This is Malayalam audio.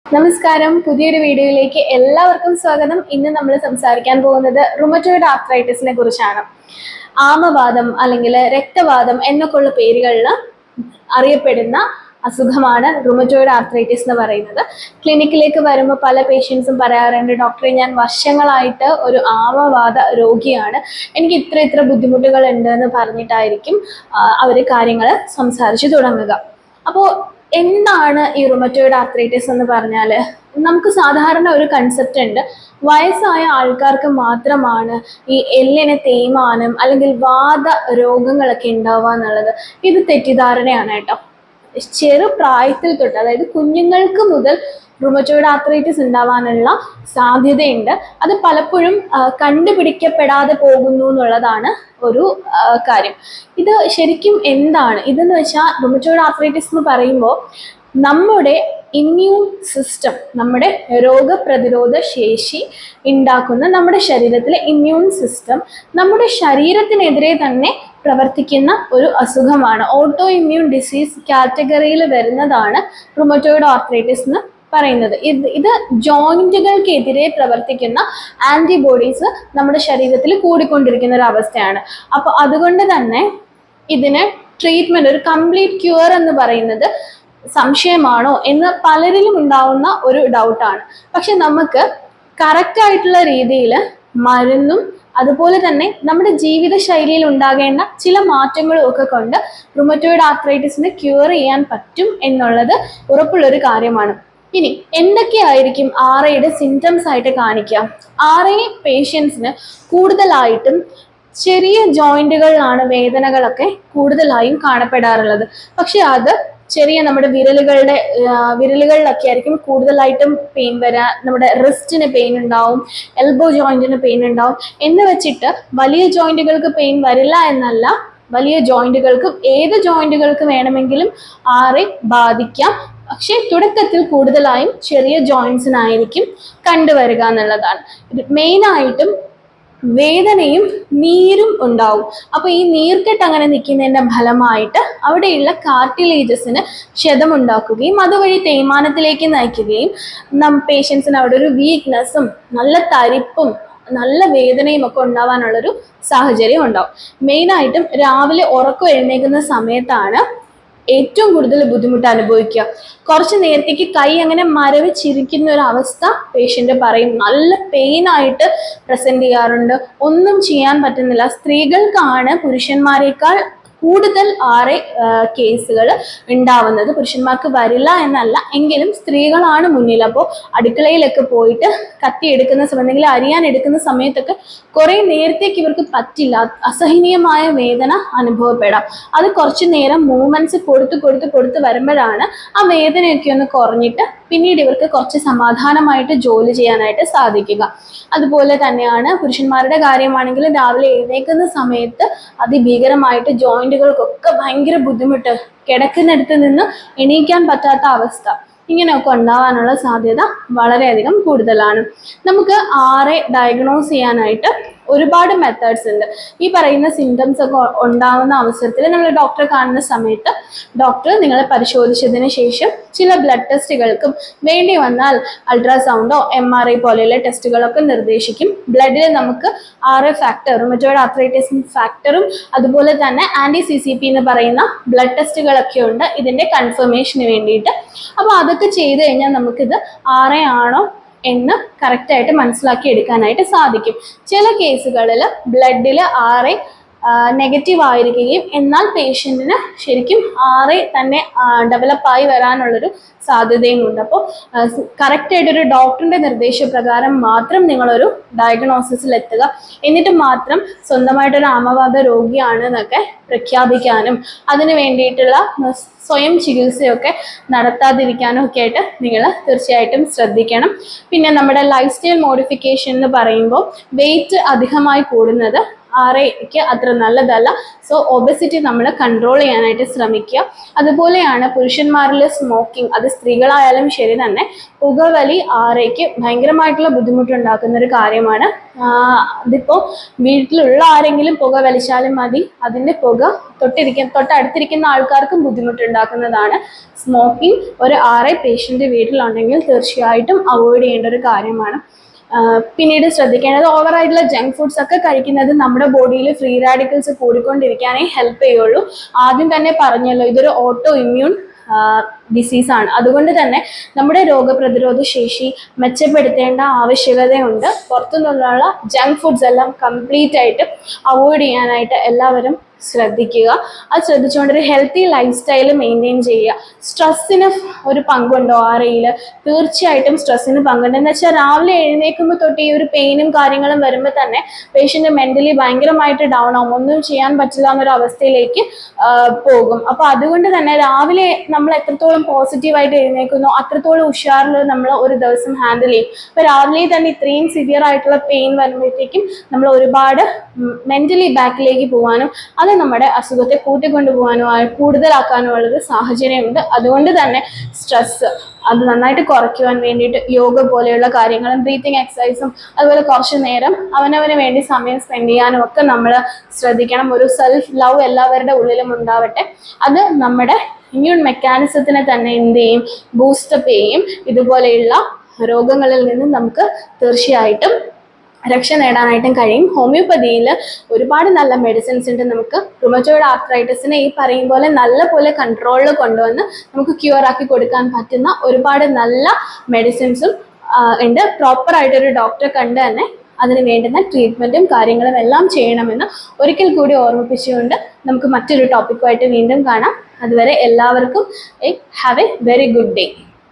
നമസ്കാരം, പുതിയൊരു വീഡിയോയിലേക്ക് എല്ലാവർക്കും സ്വാഗതം. ഇന്ന് നമ്മൾ സംസാരിക്കാൻ പോകുന്നത് റുമറ്റോയിഡ് ആർത്രൈറ്റിസിനെ കുറിച്ചാണ്. ആമവാദം അല്ലെങ്കിൽ രക്തവാദം എന്നൊക്കെയുള്ള പേരുകളിൽ അറിയപ്പെടുന്ന അസുഖമാണ് റുമറ്റോയിഡ് ആർത്രൈറ്റിസ് എന്ന് പറയുന്നത്. ക്ലിനിക്കിലേക്ക് വരുമ്പോൾ പല പേഷ്യൻസും പറയാറുണ്ട്, ഡോക്ടറെ ഞാൻ വർഷങ്ങളായിട്ട് ഒരു ആമവാദ രോഗിയാണ്, എനിക്ക് ഇത്ര ബുദ്ധിമുട്ടുകൾ ഉണ്ട് എന്ന് പറഞ്ഞിട്ടായിരിക്കും അവർ കാര്യങ്ങൾ സംസാരിച്ചു തുടങ്ങുക. അപ്പോൾ എന്താണ് ഈ റുമറ്റോയിഡ് ആർത്രൈറ്റിസ് എന്ന് പറഞ്ഞാൽ, നമുക്ക് സാധാരണ ഒരു കൺസെപ്റ്റ് ഉണ്ട്, വയസ്സായ ആൾക്കാർക്ക് മാത്രമാണ് ഈ എല്ലിന് തേയ്മാനം അല്ലെങ്കിൽ വാത രോഗങ്ങളൊക്കെ ഉണ്ടാവുക എന്നുള്ളത്. ഇത് തെറ്റിദ്ധാരണയാണ് കേട്ടോ. ചെറു പ്രായത്തിൽ തൊട്ട്, അതായത് കുഞ്ഞുങ്ങൾക്ക് മുതൽ റുമറ്റോയിഡ് ആർത്രൈറ്റിസ് ഉണ്ടാവാനുള്ള സാധ്യതയുണ്ട്. അത് പലപ്പോഴും കണ്ടുപിടിക്കപ്പെടാതെ പോകുന്നു എന്നുള്ളതാണ് ഒരു കാര്യം. ഇത് ശരിക്കും എന്താണ് ഇതെന്ന് വെച്ചാൽ, റുമറ്റോയിഡ് ആർത്രൈറ്റിസ് എന്ന് പറയുമ്പോൾ നമ്മുടെ ഇമ്മ്യൂൺ സിസ്റ്റം, നമ്മുടെ രോഗപ്രതിരോധ ശേഷി ഉണ്ടാക്കുന്ന നമ്മുടെ ശരീരത്തിലെ ഇമ്മ്യൂൺ സിസ്റ്റം നമ്മുടെ ശരീരത്തിനെതിരെ തന്നെ പ്രവർത്തിക്കുന്ന ഒരു അസുഖമാണ്. ഓട്ടോ ഇമ്മ്യൂൺ ഡിസീസ് കാറ്റഗറിയിൽ വരുന്നതാണ് റുമറ്റോയിഡ് ആർത്രൈറ്റിസ് എന്ന് പറയുന്നത്. ഇത് ജോയിന്റുകൾക്കെതിരെ പ്രവർത്തിക്കുന്ന ആന്റിബോഡീസ് നമ്മുടെ ശരീരത്തിൽ കൂടിക്കൊണ്ടിരിക്കുന്ന ഒരു അവസ്ഥയാണ്. അപ്പോൾ അതുകൊണ്ട് തന്നെ ഇതിന് ട്രീറ്റ്മെന്റ്, ഒരു കംപ്ലീറ്റ് ക്യൂർ എന്ന് പറയുന്നത് സംശയമാണോ എന്ന് പലരിലും ഉണ്ടാവുന്ന ഒരു ഡൗട്ടാണ്. പക്ഷെ നമുക്ക് കറക്റ്റ് ആയിട്ടുള്ള രീതിയിൽ മരുന്നും അതുപോലെ തന്നെ നമ്മുടെ ജീവിത ശൈലിയിൽ ഉണ്ടാകേണ്ട ചില മാറ്റങ്ങളും ഒക്കെ കൊണ്ട് റുമറ്റോയിഡ് ആർത്രൈറ്റിസിനെ ക്യൂർ ചെയ്യാൻ പറ്റും എന്നുള്ളത് ഉറപ്പുള്ളൊരു കാര്യമാണ്. ഇനി എന്തൊക്കെയായിരിക്കും RAയുടെ സിംറ്റംസ് ആയിട്ട് കാണിക്കുക? RA പേഷ്യൻസിന് കൂടുതലായിട്ടും ചെറിയ ജോയിന്റുകളിലാണ് വേദനകളൊക്കെ കൂടുതലായും കാണപ്പെടാറുള്ളത്. പക്ഷെ അത് ചെറിയ നമ്മുടെ വിരലുകളിലൊക്കെ ആയിരിക്കും കൂടുതലായിട്ടും പെയിൻ വരാ. നമ്മുടെ റിസ്റ്റിന് പെയിൻ ഉണ്ടാവും, എൽബോ ജോയിന്റിന് പെയിൻ ഉണ്ടാവും. എന്ന് വെച്ചിട്ട് വലിയ ജോയിന്റുകൾക്ക് പെയിൻ വരില്ല എന്നല്ല, വലിയ ജോയിന്റുകൾക്കും ഏത് ജോയിന്റുകൾക്ക് വേണമെങ്കിലും RA ബാധിക്കാം. പക്ഷെ തുടക്കത്തിൽ കൂടുതലായും ചെറിയ ജോയിന്റ്സിനായിരിക്കും കണ്ടുവരിക എന്നുള്ളതാണ്. മെയിനായിട്ടും വേദനയും നീരും ഉണ്ടാവും. അപ്പോൾ ഈ നീർക്കെട്ട് അങ്ങനെ നിൽക്കുന്നതിൻ്റെ ഫലമായിട്ട് അവിടെയുള്ള കാർട്ടിലേജസിന് ക്ഷതമുണ്ടാക്കുകയും അതുവഴി തേയ്മാനത്തിലേക്ക് നയിക്കുകയും പേഷ്യൻസിന് അവിടെ ഒരു വീക്ക്നെസ്സും നല്ല തരിപ്പും നല്ല വേദനയും ഒക്കെ ഉണ്ടാവാനുള്ളൊരു സാഹചര്യം ഉണ്ടാവും. മെയിനായിട്ടും രാവിലെ ഉറക്കം എഴുന്നേൽക്കുന്ന സമയത്താണ് ഏറ്റവും കൂടുതൽ ബുദ്ധിമുട്ട് അനുഭവിക്കുക. കുറച്ച് നേരത്തേക്ക് കൈ അങ്ങനെ മരവിച്ചിരിക്കുന്ന ഒരു അവസ്ഥ പേഷ്യൻ്റ് പറയും. നല്ല പെയിനായിട്ട് പ്രസന്റ് ചെയ്യാറുണ്ട്, ഒന്നും ചെയ്യാൻ പറ്റുന്നില്ല. സ്ത്രീകൾക്കാണ് പുരുഷന്മാരെക്കാൾ കൂടുതൽ RA കേസുകൾ ഉണ്ടാവുന്നത്. പുരുഷന്മാർക്ക് വരില്ല എന്നല്ല, എങ്കിലും സ്ത്രീകളാണ് മുന്നിൽ. അപ്പോൾ അടുക്കളയിലൊക്കെ പോയിട്ട് കത്തിയെടുക്കുന്ന സമയം, അല്ലെങ്കിൽ അരിയാൻ എടുക്കുന്ന സമയത്തൊക്കെ കുറേ നേരത്തേക്ക് ഇവർക്ക് പറ്റില്ല, അസഹനീയമായ വേദന അനുഭവപ്പെടാം. അത് കുറച്ച് നേരം മൂവ്മെന്റ്സ് കൊടുത്ത് വരുമ്പോഴാണ് ആ വേദനയൊക്കെ ഒന്ന് കുറഞ്ഞിട്ട് പിന്നീട് ഇവർക്ക് കുറച്ച് സമാധാനമായിട്ട് ജോലി ചെയ്യാനായിട്ട് സാധിക്കുക. അതുപോലെ തന്നെയാണ് പുരുഷന്മാരുടെ കാര്യമാണെങ്കിൽ രാവിലെ എഴുന്നേൽക്കുന്ന സമയത്ത് അതിഭീകരമായിട്ട് ജോയിന്റുകൾക്കൊക്കെ ഭയങ്കര ബുദ്ധിമുട്ട്, കിടക്കുന്നിടത്ത് നിന്ന് എണീക്കാൻ പറ്റാത്ത അവസ്ഥ, ഇങ്ങനെയൊക്കെ ഉണ്ടാവാനുള്ള സാധ്യത വളരെയധികം കൂടുതലാണ്. നമുക്ക് RA ഡയഗ്നോസ് ചെയ്യാനായിട്ട് ഒരുപാട് മെത്തേഡ്സ് ഉണ്ട്. ഈ പറയുന്ന സിംറ്റംസ് ഒക്കെ ഉണ്ടാകുന്ന അവസരത്തിൽ നമ്മൾ ഡോക്ടറെ കാണുന്ന സമയത്ത് ഡോക്ടർ നിങ്ങളെ പരിശോധിച്ചതിന് ശേഷം ചില ബ്ലഡ് ടെസ്റ്റുകൾക്കും വേണ്ടി വന്നാൽ അൾട്രാസൗണ്ടോ MRI പോലെയുള്ള ടെസ്റ്റുകളൊക്കെ നിർദ്ദേശിക്കും. ബ്ലഡിൽ നമുക്ക് RA ഫാക്ടർ, റുമറ്റോയിഡ് ആർത്രൈറ്റിസ് ഫാക്ടറും അതുപോലെ തന്നെ anti-CCP എന്ന് പറയുന്ന ബ്ലഡ് ടെസ്റ്റുകളൊക്കെ ഉണ്ട് ഇതിൻ്റെ കൺഫർമേഷന് വേണ്ടിയിട്ട്. അപ്പോൾ അതൊക്കെ ചെയ്ത് കഴിഞ്ഞാൽ നമുക്കിത് RA ആണോ എന്ന് കറക്റ്റായിട്ട് മനസ്സിലാക്കി എടുക്കാനായിട്ട് സാധിക്കും. ചില കേസുകളിൽ ബ്ലഡിൽ RA നെഗറ്റീവ് ആയിരിക്കുകയും എന്നാൽ പേഷ്യൻറ്റിന് ശരിക്കും RA തന്നെ ഡെവലപ്പായി വരാനുള്ളൊരു സാധ്യതയും ഉണ്ട്. അപ്പോൾ കറക്റ്റായിട്ടൊരു ഡോക്ടറിൻ്റെ നിർദ്ദേശപ്രകാരം മാത്രം നിങ്ങളൊരു ഡയഗ്നോസിസിൽ എത്തുക. എന്നിട്ട് മാത്രം സ്വന്തമായിട്ടൊരു ആമവാദ രോഗിയാണ് എന്നൊക്കെ പ്രഖ്യാപിക്കാനും അതിന് വേണ്ടിയിട്ടുള്ള സ്വയം ചികിത്സയൊക്കെ നടത്താതിരിക്കാനും ഒക്കെ ആയിട്ട് നിങ്ങൾ തീർച്ചയായിട്ടും ശ്രദ്ധിക്കണം. പിന്നെ നമ്മുടെ ലൈഫ് സ്റ്റൈൽ മോഡിഫിക്കേഷൻ എന്ന് പറയുമ്പോൾ വെയിറ്റ് അധികമായി കൂടുന്നത് ആറേക്ക് അത്ര നല്ലതല്ല. സോ ഒബസിറ്റി നമ്മൾ കൺട്രോൾ ചെയ്യാനായിട്ട് ശ്രമിക്കുക. അതുപോലെയാണ് പുരുഷന്മാരിൽ സ്മോക്കിംഗ്, അത് സ്ത്രീകളായാലും ശരി തന്നെ, പുകവലി ആറേക്ക് ഭയങ്കരമായിട്ടുള്ള ബുദ്ധിമുട്ടുണ്ടാക്കുന്ന ഒരു കാര്യമാണ്. അതിപ്പോൾ വീട്ടിലുള്ള ആരെങ്കിലും പുക വലിച്ചാലും മതി, അതിൻ്റെ പുക തൊട്ടടുത്തിരിക്കുന്ന ആൾക്കാർക്കും ബുദ്ധിമുട്ടുണ്ടാക്കുന്നതാണ്. സ്മോക്കിംഗ് ഒരു ആറേ പേഷ്യൻ്റ് വീട്ടിലുണ്ടെങ്കിൽ തീർച്ചയായിട്ടും അവോയ്ഡ് ചെയ്യേണ്ട ഒരു കാര്യമാണ്. പിന്നീട് ശ്രദ്ധിക്കേണ്ടത് ഓവറായിട്ടുള്ള ജങ്ക് ഫുഡ്സ് ഒക്കെ കഴിക്കുന്നത് നമ്മുടെ ബോഡിയിൽ ഫ്രീ റാഡിക്കൽസ് കൂടിക്കൊണ്ടിരിക്കാനേ ഹെൽപ്പ് ചെയ്യുള്ളൂ. ആദ്യം തന്നെ പറഞ്ഞല്ലോ, ഇതൊരു ഓട്ടോ ഇമ്മ്യൂൺ ഡിസീസാണ്. അതുകൊണ്ട് തന്നെ നമ്മുടെ രോഗപ്രതിരോധ ശേഷി മെച്ചപ്പെടുത്തേണ്ട ആവശ്യകതയുണ്ട്. പുറത്തുനിന്നുള്ള ജങ്ക് ഫുഡ്സ് എല്ലാം കംപ്ലീറ്റ് ആയിട്ട് അവോയ്ഡ് ചെയ്യാനായിട്ട് എല്ലാവരും ശ്രദ്ധിക്കുക. അത് ശ്രദ്ധിച്ചുകൊണ്ട് ഒരു ഹെൽത്തി ലൈഫ് സ്റ്റൈൽ മെയിൻറ്റെയിൻ ചെയ്യുക. സ്ട്രെസ്സിന് ഒരു പങ്കുണ്ടോ ആറയിൽ? തീർച്ചയായിട്ടും സ്ട്രെസ്സിന് പങ്കുണ്ട്. എന്ന് വെച്ചാൽ രാവിലെ എഴുന്നേൽക്കുമ്പോൾ തൊട്ട് ഈ ഒരു പെയിനും കാര്യങ്ങളും വരുമ്പോൾ തന്നെ പേഷ്യൻ്റ് മെൻ്റലി ഭയങ്കരമായിട്ട് ഡൗൺ ആവും, ഒന്നും ചെയ്യാൻ പറ്റില്ല എന്നൊരു അവസ്ഥയിലേക്ക് പോകും. അപ്പോൾ അതുകൊണ്ട് തന്നെ രാവിലെ നമ്മൾ എത്രത്തോളം പോസിറ്റീവായിട്ട് എഴുന്നേൽക്കുന്നോ അത്രത്തോളം ഉഷാറിൽ നമ്മൾ ഒരു ദിവസം ഹാൻഡിൽ ചെയ്യും. അപ്പോൾ രാവിലെ തന്നെ ഇത്രയും സിവിയർ ആയിട്ടുള്ള പെയിൻ വരുമ്പോഴത്തേക്കും നമ്മൾ ഒരുപാട് മെൻ്റലി ബാക്കിലേക്ക് പോകാനും അത് നമ്മുടെ അസുഖത്തെ കൂട്ടിക്കൊണ്ടുപോകാനോ കൂടുതലാക്കാനോ ഉള്ളൊരു സാഹചര്യമുണ്ട്. അതുകൊണ്ട് തന്നെ സ്ട്രെസ് അത് നന്നായിട്ട് കുറയ്ക്കുവാൻ വേണ്ടിയിട്ട് യോഗ പോലെയുള്ള കാര്യങ്ങളും ബ്രീത്തിങ് എക്സസൈസും അതുപോലെ കുറച്ച് നേരം അവനവന് വേണ്ടി സമയം സ്പെൻഡ് ചെയ്യാനും ഒക്കെ നമ്മൾ ശ്രദ്ധിക്കണം. ഒരു സെൽഫ് ലവ് എല്ലാവരുടെ ഉള്ളിലും ഉണ്ടാവട്ടെ. അത് നമ്മുടെ ഇമ്മ്യൂൺ മെക്കാനിസത്തിനെ തന്നെ എന്ത് ചെയ്യും, ബൂസ്റ്റപ്പ് ചെയ്യും. ഇതുപോലെയുള്ള രോഗങ്ങളിൽ നിന്ന് നമുക്ക് തീർച്ചയായിട്ടും രക്ഷ നേടാനായിട്ടും കഴിയും. ഹോമിയോപ്പതിയിൽ ഒരുപാട് നല്ല മെഡിസിൻസ് ഉണ്ട്. നമുക്ക് റുമറ്റോയിഡ് ആർത്രൈറ്റിസിനെ ഈ പറയും പോലെ നല്ല പോലെ കൺട്രോളിൽ കൊണ്ടുവന്ന് നമുക്ക് ക്യൂർ ആക്കി കൊടുക്കാൻ പറ്റുന്ന ഒരുപാട് നല്ല മെഡിസിൻസും ഉണ്ട്. പ്രോപ്പറായിട്ടൊരു ഡോക്ടറെ കണ്ട് തന്നെ അതിന് വേണ്ടുന്ന ട്രീറ്റ്മെൻറ്റും കാര്യങ്ങളും എല്ലാം ചെയ്യണമെന്ന് ഒരിക്കൽ കൂടി ഓർമ്മിപ്പിച്ചുകൊണ്ട് നമുക്ക് മറ്റൊരു ടോപ്പിക്കുമായിട്ട് വീണ്ടും കാണാം. അതുവരെ എല്ലാവർക്കും have A very good day.